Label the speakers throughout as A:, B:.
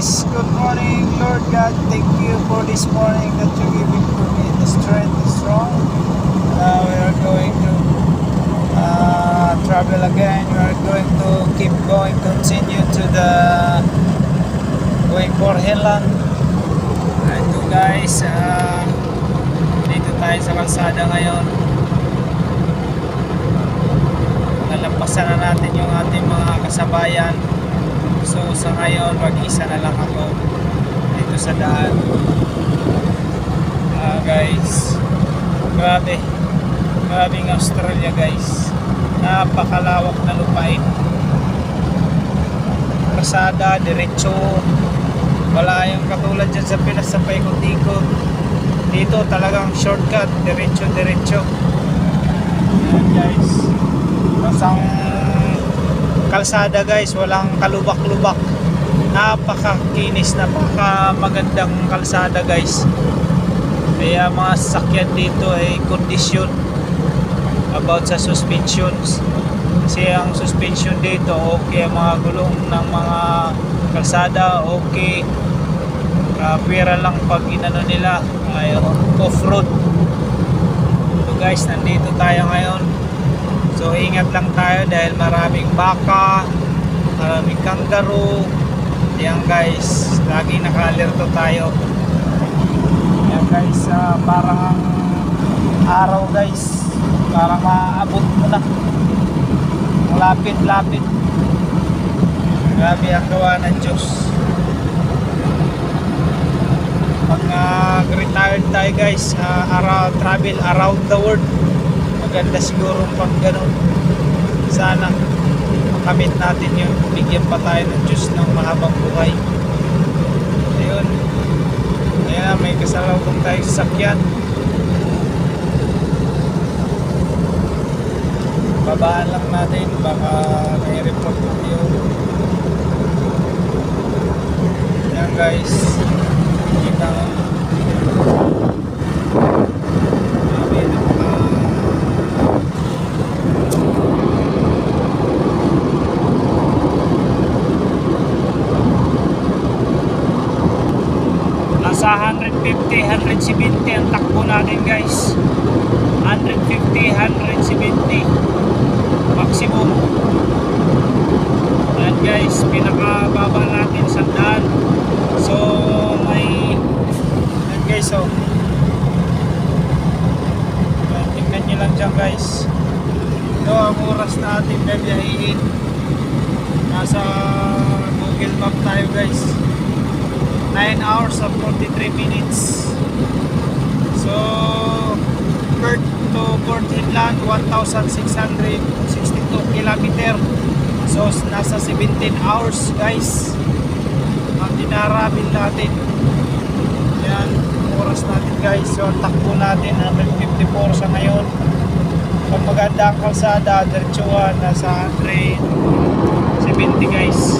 A: guys, good morning. Lord God, thank you for this morning that you're giving for me the strength is strong. We are going to travel again. We are going to keep going, continue to the going for Helan. Ito guys, dito tayo sa kalsada ngayon. Lalampasan na natin yung ating mga kasabayan. So sa ngayon, mag-isa na lang ako dito sa daan. Guys, grabing Australia guys. Napakalawak na lupain. Kasada, diretso. Wala yung katulad dyan sa Pinas sa paikot-ikot. Dito talagang shortcut, diretso. Ayan guys. Masang kalsada guys, walang kalubak-lubak. Napakakinis, napakamagandang kalsada guys. Kaya mga sasakyan dito ay kondisyon about sa suspensions. Kasi ang suspension dito okay, ang mga gulong ng mga kalsada okay. Pwera lang pag inano nila ay off-road. So guys, nandito tayo ngayon. So ingat lang tayo dahil maraming baka, maraming kangaroo. Yan guys, lagi naka-alerto tayo. Yan guys, parang araw guys, parang maabot mo na. Lapit. Grabe ang gawa ng Diyos. Pag retired tayo guys, travel around the world. Maganda siguro pag ganun. Sana makamit natin yun. Bigyan pa tayo ng Diyos ng mahabang buhay. Ayun. Ayan, may kasalubong tayo sa sakyan. Babaan lang natin. Baka may report tayo. Ayan guys. Kita nga. Nasa 150, 170 ang takbo natin guys. 150, 170 maximum. Ayan guys, pinakababa natin sa daan. So may ayan guys, so tingnan nyo lang dyan guys. Ito ang oras na ating biyahihin. Nasa Google Map tayo guys. 9 hours and 43 minutes. So Perth to Port Hedland 1,662 kilometer. So nasa 17 hours guys ang dinarabil natin. Yan oras natin guys. So takbo natin 154 sa ngayon. Pag maganda ang kalsada, diretsuhan nasa 170 guys.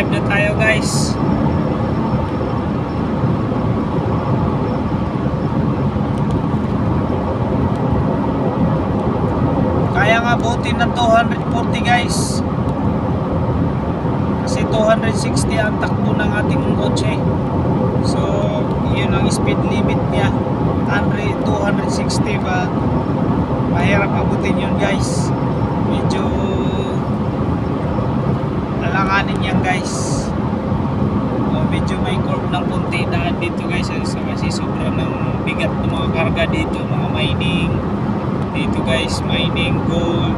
A: Na tayo guys. Kaya nga butin ng 240 guys. Kasi 260 ang takbo ng ating kotse. So yun ang speed limit niya. 260 ba? Mahirap abutin yun guys. Medyo alanganin yan guys. Medyo may curve ng konti daan dito guys kasi sobrang ng bigat ng mga karga dito, mga mining dito guys, mining gold,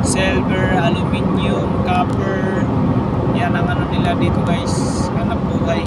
A: silver, aluminium, copper, yan ang ano nila dito guys, hanap buhay.